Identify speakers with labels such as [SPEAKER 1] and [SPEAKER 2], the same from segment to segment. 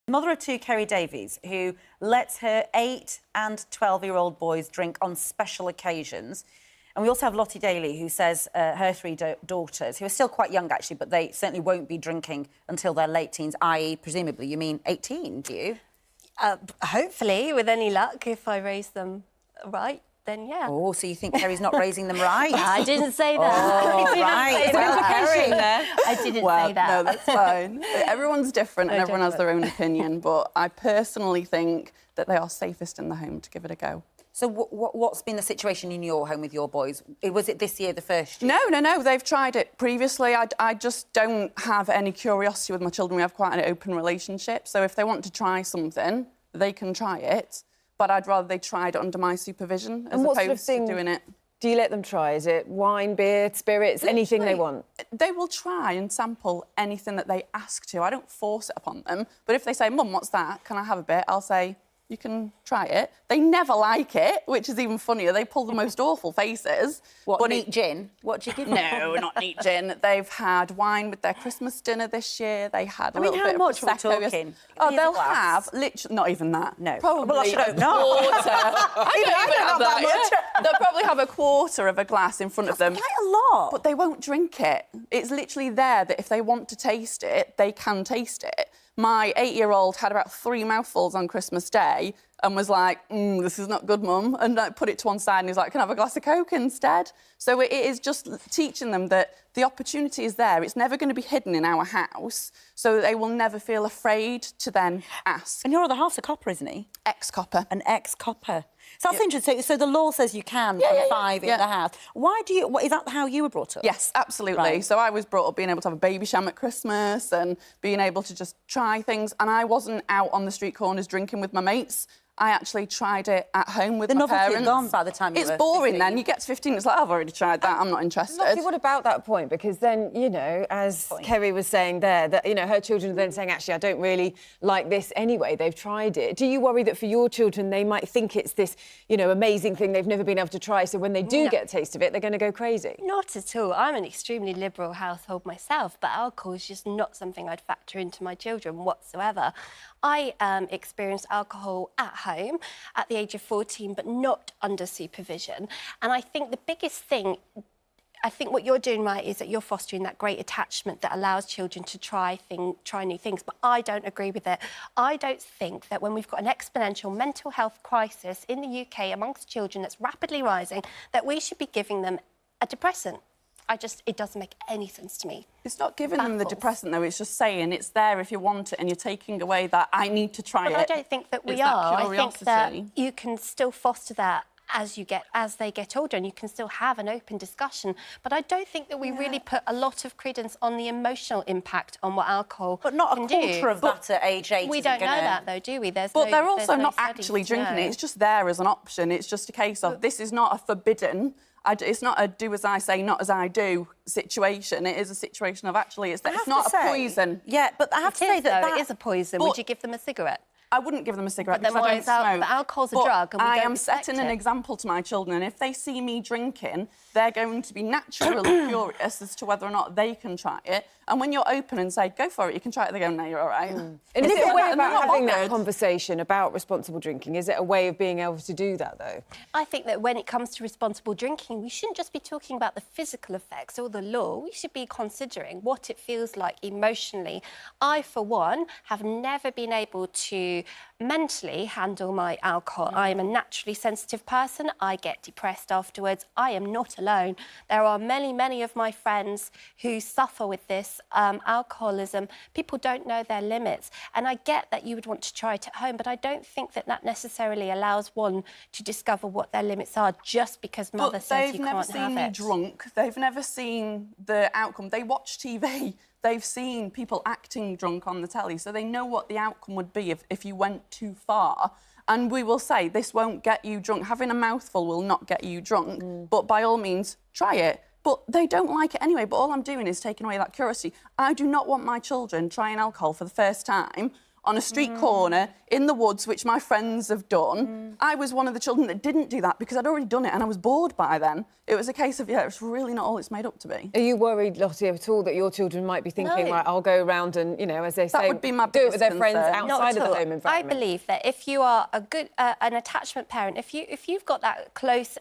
[SPEAKER 1] Mother of two, Kerry Davies, who lets her 8- and 12-year-old boys drink on special occasions. And we also have Lottie, Dailey, who says her three daughters, who are still quite young, actually, but they certainly won't be drinking until their late teens, i.e., presumably, you mean 18, do you?
[SPEAKER 2] Hopefully, with any luck, if I raise them right, then yeah.
[SPEAKER 1] Oh, so you think Kerry's not raising them right?
[SPEAKER 2] I didn't say that.
[SPEAKER 1] Oh, right.
[SPEAKER 2] Well, I didn't say that.
[SPEAKER 3] No, that's fine. Everyone's different and everyone has their own opinion, but I personally think that they are safest in the home to give it a go.
[SPEAKER 1] So what's been the situation in your home with your boys? Was it this year the first year?
[SPEAKER 3] No. They've tried it previously. I just don't have any curiosity with my children. We have quite an open relationship. So if they want to try something, they can try it. But I'd rather they tried it under my supervision as opposed to doing it.
[SPEAKER 4] Do you let them try? Is it wine, beer, spirits, anything they want?
[SPEAKER 3] They will try and sample anything that they ask to. I don't force it upon them. But if they say, Mum, what's that? Can I have a bit? I'll say, you can try it. They never like it, which is even funnier. They pull the most awful faces.
[SPEAKER 1] What, neat gin? What do you give them?
[SPEAKER 3] No, not neat gin. They've had wine with their Christmas dinner this year. They had a little bit of Prosecco.
[SPEAKER 1] How much are we talking?
[SPEAKER 3] Oh, they'll have literally not even that.
[SPEAKER 1] No,
[SPEAKER 3] probably
[SPEAKER 1] well, I don't know.
[SPEAKER 3] quarter. I don't have that much. They'll probably have a quarter of a glass in front of them.
[SPEAKER 1] Quite a lot.
[SPEAKER 3] But they won't drink it. It's literally there that if they want to taste it, they can taste it. My 8-year-old had about 3 mouthfuls on Christmas Day and was like, this is not good, Mum, and put it to one side and he's like, can I have a glass of Coke instead? So it is just teaching them that the opportunity is there. It's never going to be hidden in our house, so that they will never feel afraid to then ask.
[SPEAKER 1] And your other half's a copper, isn't he?
[SPEAKER 3] Ex-copper.
[SPEAKER 1] An ex-copper. So that's interesting. So the law says you can from 5 in the house. Why do you... Is that how you were brought up?
[SPEAKER 3] Yes, absolutely.
[SPEAKER 1] Right.
[SPEAKER 3] So I was brought up being able to have a baby sham at Christmas and being able to just try things. And I wasn't out on the street corners drinking with my mates. I actually tried it at home with my parents. The novelty had gone
[SPEAKER 1] by the time you were
[SPEAKER 3] It's boring
[SPEAKER 1] 15.
[SPEAKER 3] then. You get to 15, it's like, I've already tried that, I'm not interested.
[SPEAKER 4] Lottie, what about that point? Because then, you know, as Kerry was saying there, that, you know, her children are then saying, actually, I don't really like this anyway. They've tried it. Do you worry that for your children, they might think it's this, you know, amazing thing they've never been able to try, so when they do get a taste of it, they're going to go crazy?
[SPEAKER 2] Not at all. I'm an extremely liberal household myself, but alcohol is just not something I'd factor into my children whatsoever. I experienced alcohol at home at the age of 14, but not under supervision. And I think the biggest thing, I think what you're doing right is that you're fostering that great attachment that allows children to try new things, but I don't agree with it. I don't think that when we've got an exponential mental health crisis in the UK amongst children that's rapidly rising, that we should be giving them a depressant. It doesn't make any sense to me.
[SPEAKER 3] It's not giving them the depressant, though. It's just saying it's there if you want it and you're taking away that I need to try it.
[SPEAKER 2] But I don't think that we are. I think that you can still foster that as they get older, and you can still have an open discussion. But I don't think that we really put a lot of credence on the emotional impact on what alcohol
[SPEAKER 1] But not a quarter of that at age 8.
[SPEAKER 2] We don't know that, though, do we?
[SPEAKER 3] But they're also not actually drinking it. It's just there as an option. It's just a case of this is not a forbidden... It's not a do as I say, not as I do situation. It is a situation of actually, it's not a poison.
[SPEAKER 1] Yeah, but I have to say that
[SPEAKER 2] it is a poison. Would you give them a cigarette?
[SPEAKER 3] I wouldn't give them a cigarette
[SPEAKER 2] because I don't smoke. But alcohol's a drug and we don't respect
[SPEAKER 3] setting an example to my children, and if they see me drinking, they're going to be naturally curious as to whether or not they can try it. And when you're open and say, go for it, you can try it, they go, no, you're all right.
[SPEAKER 4] And is it a way about having that conversation about responsible drinking? Is it a way of being able to do that, though?
[SPEAKER 2] I think that when it comes to responsible drinking, we shouldn't just be talking about the physical effects or the law. We should be considering what it feels like emotionally. I, for one, have never been able to mentally handle my alcohol. I am a naturally sensitive person. I get depressed afterwards. I am not alone. There are many, many of my friends who suffer with this alcoholism. People don't know their limits. And I get that you would want to try it at home, but I don't think that that necessarily allows one to discover what their limits are just because mother says you can't have it.
[SPEAKER 3] They've never seen me drunk. They've never seen the outcome. They watch TV. They've seen people acting drunk on the telly, so they know what the outcome would be if you went too far. And we will say, this won't get you drunk. Having a mouthful will not get you drunk, but by all means, try it. But they don't like it anyway, but all I'm doing is taking away that curiosity. I do not want my children trying alcohol for the first time on a street corner in the woods, which my friends have done. I was one of the children that didn't do that because I'd already done it and I was bored by then. It was a case of, it's really not all it's made up to be.
[SPEAKER 4] Are you worried, Lottie, at all that your children might be thinking, right, I'll go around and, as they say,
[SPEAKER 3] that would be my
[SPEAKER 4] do it with their friends
[SPEAKER 3] concern.
[SPEAKER 4] outside of the home environment?
[SPEAKER 2] I believe that if you are a good, an attachment parent, if you've got that close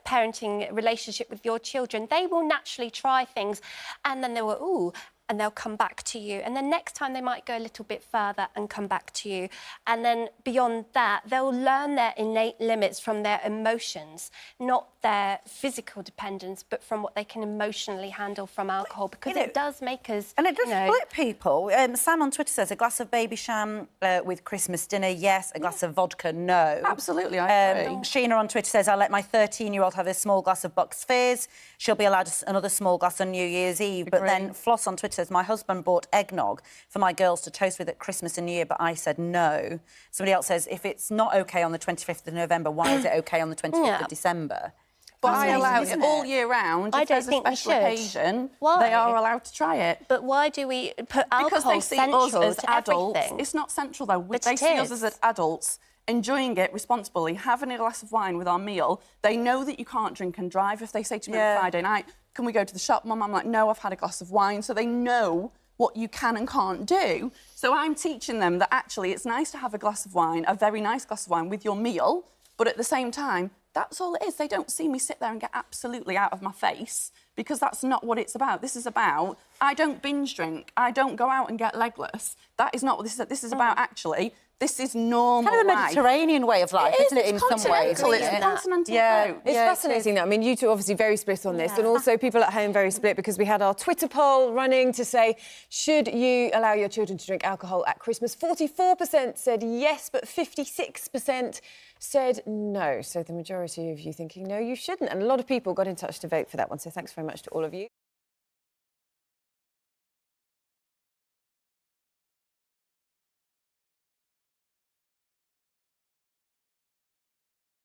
[SPEAKER 2] parenting relationship with your children, they will naturally try things and then they will, ooh, and they'll come back to you. And then next time they might go a little bit further and come back to you. And then beyond that, they'll learn their innate limits from their emotions, not their physical dependence, but from what they can emotionally handle from alcohol, because it does make us...
[SPEAKER 1] And it does split people. Sam on Twitter says, a glass of baby sham with Christmas dinner, yes. A glass of vodka, no.
[SPEAKER 3] Absolutely, I agree.
[SPEAKER 1] Sheena on Twitter says, I let my 13-year-old have a small glass of Bucks Fizz. She'll be allowed another small glass on New Year's Eve. But then Floss on Twitter says, my husband bought eggnog for my girls to toast with at Christmas and New Year, but I said no. Somebody else says, if it's not OK on the 25th of November, why is it OK on the 25th of December?
[SPEAKER 3] But I allow it all year round. If there's a special occasion, they are allowed to try it.
[SPEAKER 2] But why do we put alcohol
[SPEAKER 3] because they see us as adults.
[SPEAKER 2] Everything?
[SPEAKER 3] It's not central, though. They see us as adults enjoying it responsibly, having a glass of wine with our meal. They know that you can't drink and drive. If they say to me on Friday night, can we go to the shop, Mum? I'm like, no, I've had a glass of wine. So they know what you can and can't do. So I'm teaching them that actually it's nice to have a glass of wine, a very nice glass of wine with your meal, but at the same time, that's all it is. They don't see me sit there and get absolutely out of my face, because that's not what it's about. This is about, I don't binge drink. I don't go out and get legless. That is not what this is. This is about, actually, this is normal
[SPEAKER 1] kind of a Mediterranean way of life, isn't it, in some ways?
[SPEAKER 3] It's continental.
[SPEAKER 4] It's fascinating that. I mean, you two are obviously very split on this, and also people at home very split, because we had our Twitter poll running to say, should you allow your children to drink alcohol at Christmas? 44% said yes, but 56% said no. So the majority of you thinking no, you shouldn't. And a lot of people got in touch to vote for that one. So thanks very much to all of you.